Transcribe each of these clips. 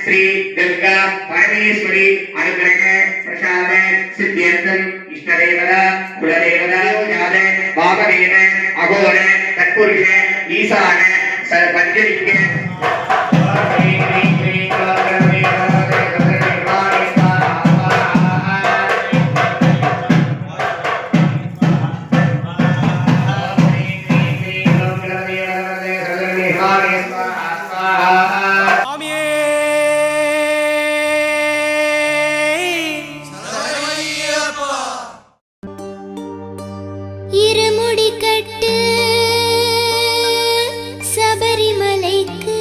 श्री दुर्गा परमेश्वरी अनुग्रह प्रसाद सिद्ध्यर्थम इष्टदेवता कुलदेवता जात वामदेव अघोर तत्पुरुष ईशान सर्वपंचलिंग இருமுடி கட்டு சபரிமலைக்கு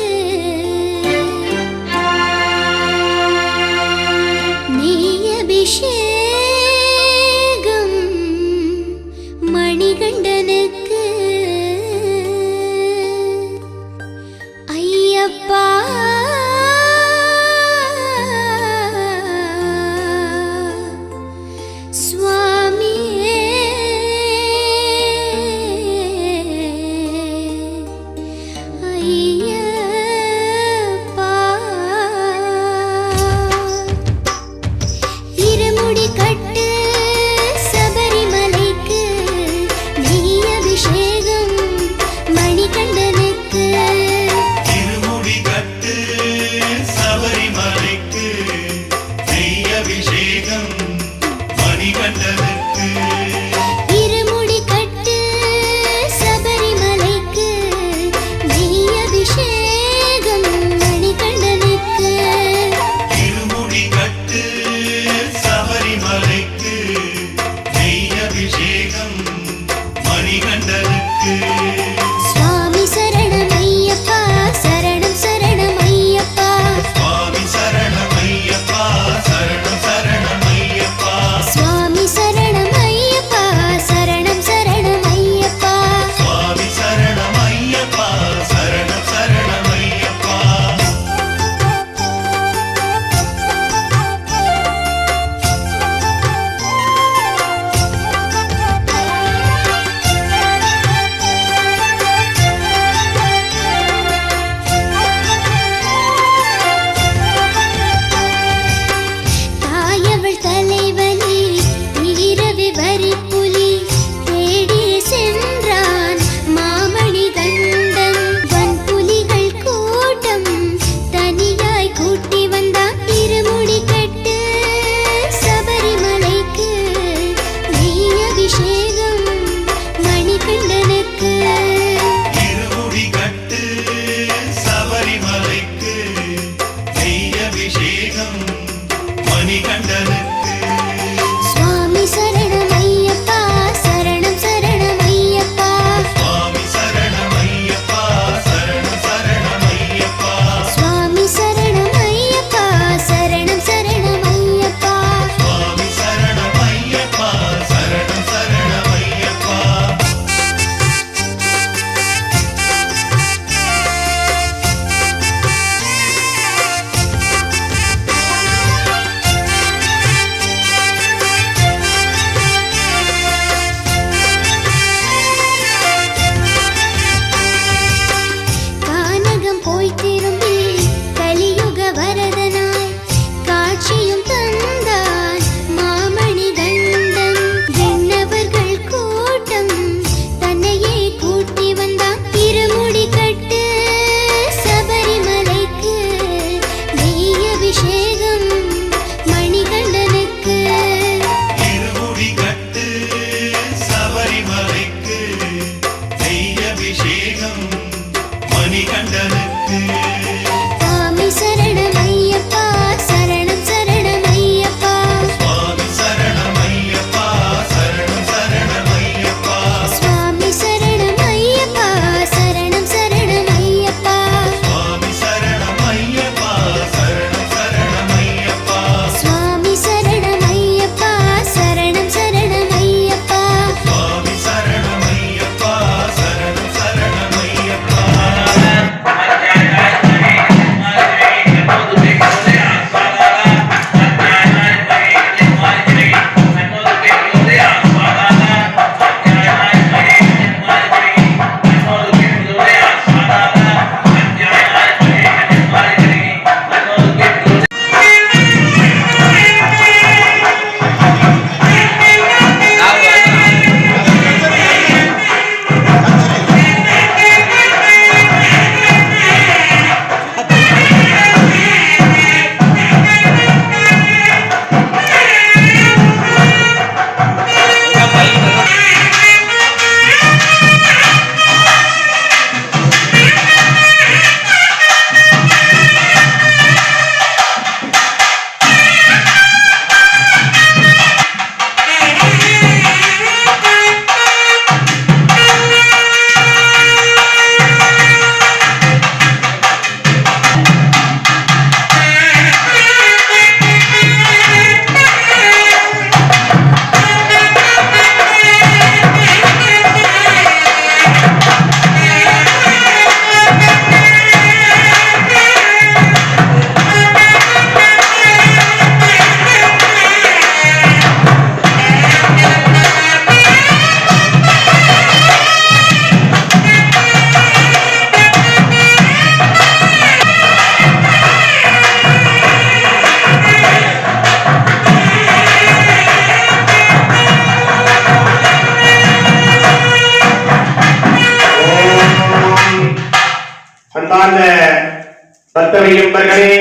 பக்தவையம்பர்களே,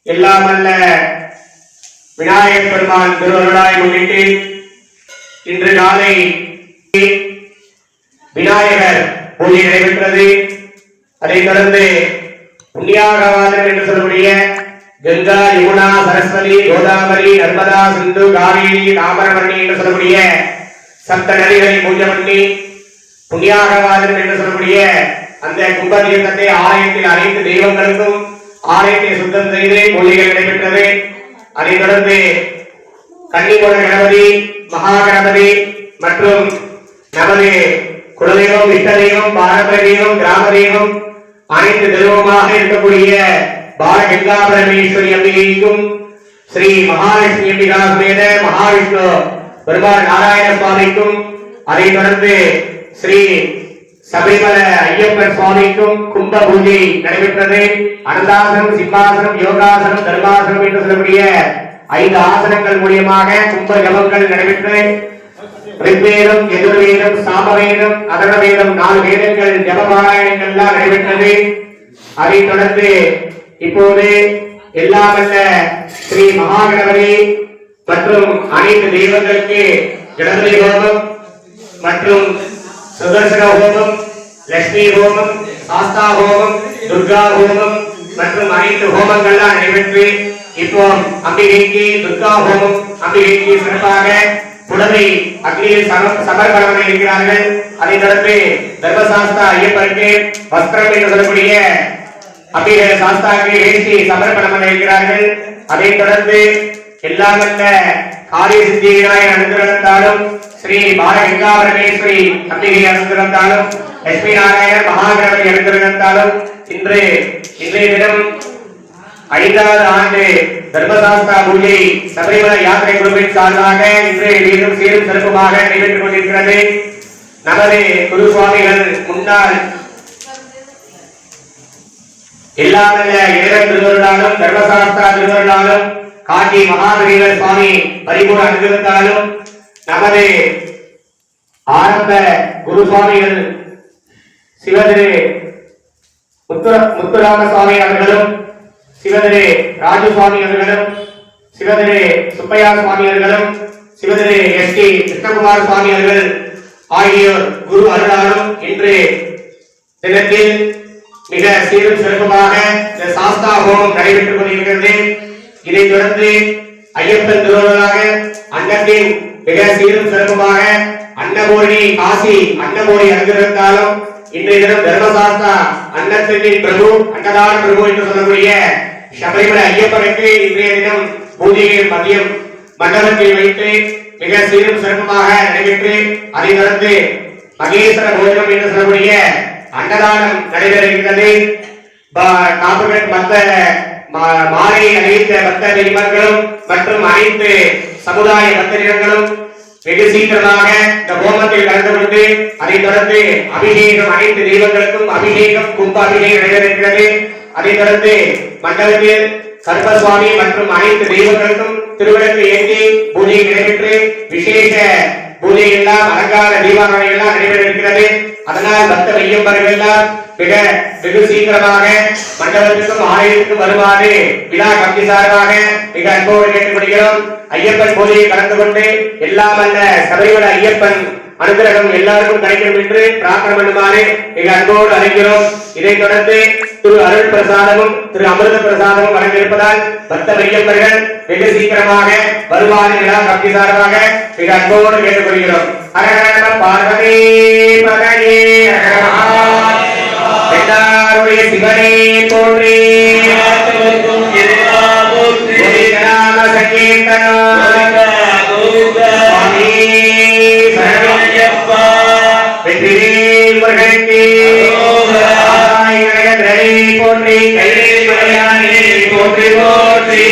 எல்லாம் அல்ல விநாயகப் பெருமான் திருவருளாய் முன்னிட்டு இன்று காலை விநாயகர் பூஜை நடைபெற்றது. அதைத் தொடர்ந்து புண்ணியாகவாதம் என்று சொல்லக்கூடிய கங்கா, யமுனா, சரஸ்வதி, கோதாவரி, நர்மதா, சிந்து, காவேரி, தாமிரபரணி என்று சொல்லக்கூடிய சப்த நதிகளை பூஜை பண்ணி புண்ணியாகவாதம் என்று சொல்லக்கூடிய அந்த கும்ப தீர்த்தத்தை ஆலயத்தில் அனைத்து தெய்வங்களுக்கும் ஆலயத்தை சுத்தம் செய்து பூஜைகள் நடைபெற்றது. அதைத் தொடர்ந்து கன்னிமூல கணபதி, மகா கணபதி மற்றும் நமது குலதெய்வம், இஷ்ட தெய்வம், பாரம்பரிய தெய்வம், கிராம தெய்வம் அனைத்து தெய்வமாக இருக்கக்கூடிய பாலகங்கா பரமேஸ்வரி அம்பிகைக்கும் ஸ்ரீ மகாலட்சுமி அம்பிகா சமேத மகாவிஷ்ணு பெருமாள் நாராயண சுவாமிக்கும் அதைத் தொடர்ந்து ஸ்ரீ சபரிமல ஐயப்பன் சுவாமிக்கும் கும்ப பூஜை நடைபெற்றது. அனந்தாசனம், சிம்மாசனம், யோகாசனம், தர்மாசனம் என்று சொல்லக்கூடிய 5 ஆசனங்கள் மூலியமாக கும்ப ஜபங்கள் நடைபெற்று ரிக்வேதம், யஜுர்வேதம், சாமவேதம், அதர்வவேதம் 4 வேதங்கள் ஜபபாராயணங்கள் நடைபெற்றது. அதைத் தொடர்ந்து இப்போது எல்லாம் அல்ல ஸ்ரீ மகாகணபதி மற்றும் அனைத்து தெய்வங்களுக்கு கணபதி ஹோமம் மற்றும் சுதர்சன ஹோமம், லட்சுமி ஹோமம், சாஸ்தா ஹோமம், துர்கா ஹோமம் மற்றும் அனைத்து ஹோமங்கள்லாம் நடைபெற்று இப்போ அம்பிகைக்கு துர்கா ஹோமம், அம்பிகைக்கு சிறப்பாக புடவை அக்னியில் சமர்ப்பணம் இருக்கிறார்கள். அதைத் தொடர்ந்து தர்மசாஸ்தா ஐயப்பருக்கு வஸ்திரம் என்று சொல்லக்கூடிய அம்பிகை சாஸ்தாக்கு வேஷ்டி சமர்ப்பணம் இருக்கிறார்கள். அதைத் தொடர்ந்து எல்லாம் அல்ல காரிய சித்தி விநாயகர் அனுகிரகத்தாலும் ஸ்ரீ பாலகங்கா பரமேஸ்வரி அம்பிகை அனுகிரகத்தாலும் லட்சுமி நாராயண மகாகணபதி அனுகிரகத்தாலும் இன்றைய தினம் 5வது ஆண்டு தர்மசாஸ்திரா பூஜை சபரிமலை யாத்திரை குழுவின் சார்பாக இன்றைய வீடும் சீரும் சிறப்புமாக நடைபெற்றுக் கொண்டிருக்கிறது. நமது குரு சுவாமிகள் முன்னாள் எல்லாமல்ல இறைவன் திருவருளாலும் தர்மசாஸ்திரா திருவருளாலும் காஞ்சி மகாபெரியவர் சுவாமி பரிபூர்ண அனுகிரகத்தாலும் நமது ஆரம்ப குரு சுவாமிகள் சிவதிரு முத்துராம சுவாமி அவர்களும், சிவதிரு ராஜு சுவாமி அவர்களும், சிவதிரு சுப்பையா சுவாமி அவர்களும், சிவதிரு எஸ்.டி. கிருஷ்ணகுமார் சுவாமி அவர்கள் ஆகியோர் குரு அருளாலும் இன்று தினத்தில் மிக சீரும் சிறப்புமாக இந்த சாஸ்தா ஹோமம் நடைபெற்றுக் கொண்டிருக்கிறது. இதைத் தொடர்ந்து ஐயப்பன் திருவிழாவாக அன்னத்தின் மிக சீரும் சிறப்புமாக அன்னபூரணி காசி அன்னபூரி அனுகிரகத்தாலும் இன்றைய தினம் தர்மசாஸ்தா அன்னத்தின் பிரபு, அன்னதான பிரபு என்று சொல்லக்கூடிய சபரிமலை ஐயப்பனுக்கு இன்றைய தினம் பூஜையை மதியம் மண்டபத்தில் வைத்து மிக சீரும் சிறப்புமாக நடைபெற்று அதைத் தொடர்ந்து மகேஸ்வர போஜனம் என்று சொல்லக்கூடிய அன்னதானம் நடைபெறுகிறது. மாலை அனைத்து பக்த பெருமக்களும் மற்றும் அனைத்து சமுதாய பக்தர்களும் வெகு சீக்கிரமாக இந்த ஹோமத்தில் கலந்து கொண்டு அதைத் தொடர்ந்து அபிஷேகம் அனைத்து தெய்வங்களுக்கும் அபிஷேகம் கும்ப அபிஷேகம் நடைபெறுகிறது. அதைத் தொடர்ந்து மண்டபத்தில் சர்வசுவாமி மற்றும் அனைத்து தெய்வங்களுக்கும் திருவிளக்கு ஏற்றி பூஜை நடைபெற்று விசேஷ பூஜை எல்லாம் அலங்கார தீபாவளி எல்லாம் நடைபெற இருக்கிறது. அதனால் பக்த ஐயப்பர்கள் எல்லாம் வெகு சீக்கிரமாக மண்டபத்திற்கும் ஆலயத்திற்கும் வருமாறு விழா கமிட்டி சார்பாக மிக அன்போடு கேட்டுக்கொள்கிறோம். ஐயப்பன் பூஜையை கலந்து கொண்டு எல்லாம் அல்ல சபரிமலை ஐயப்பன் அனுகிரகம் எல்லாருக்கும் கிடைக்கும் என்று பிரார்த்தனை பண்ணுமாறு மிக அன்போடு அழைக்கிறோம். இதைத் தொடர்ந்து திரு அருள் பிரசாதமும் திரு அமிர்த பிரசாதமும் வழங்க இருப்பதால் பக்த ஐயப்பர்கள் வெகு சீக்கிரமாக வருமாறு விழா கமிட்டி சார்பாக மிக அன்போடு கேட்டுக்கொள்கிறோம். ஹரஹர பார்வதி பகயே எல்லாருடைய சிவனே போற்றி நாம சங்கீர்த்தனம் சுவாமி சரணமையப்பா வெற்றிவேல் முருகனுக்கு போற்றி போற்றி போற்றி.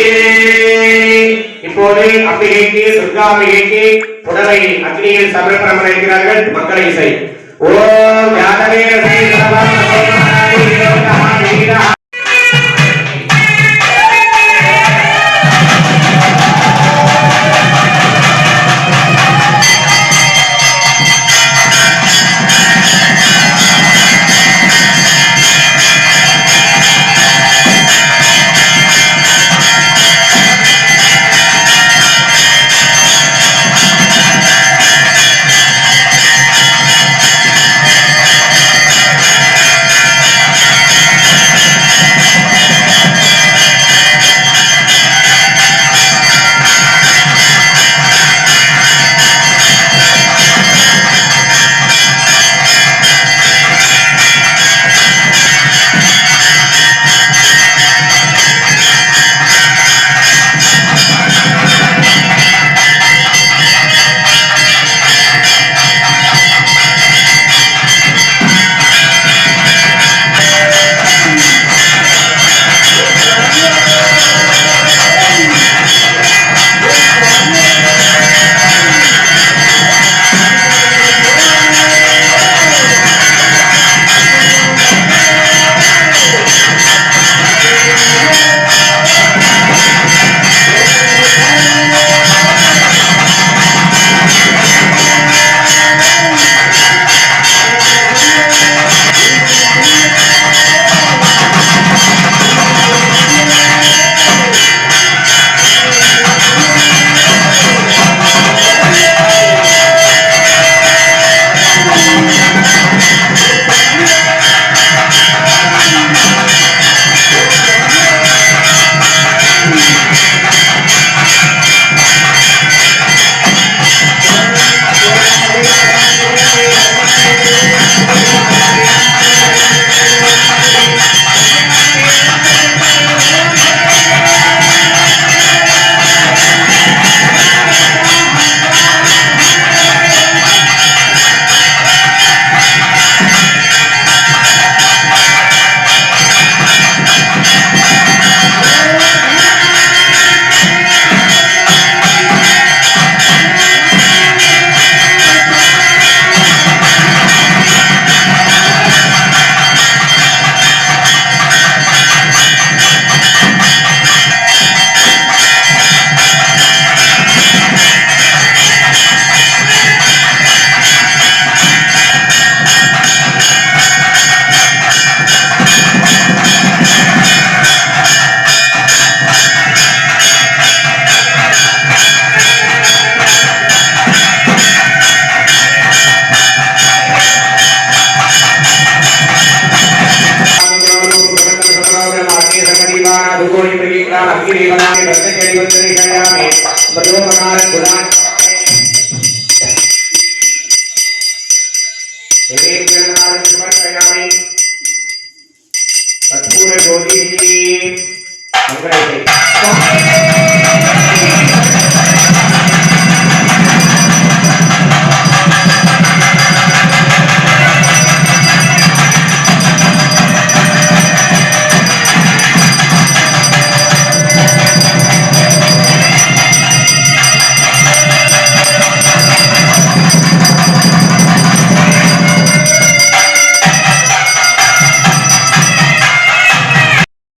இப்போது அம்பிகைக்கு துர்கா அம்பிகைக்கு புடவை அக்னியில் சமர்ப்பணம் அளிக்கிறார்கள். மங்கள இசை. ஓம் யாதவே दीवाना दुगोरी प्रगीला अग्नि देवनानि भक्तचरी वंदने गयामि बदोमकार गुणान एवं जननार समर्पयामि कर्पूर ज्योतिः मंगलते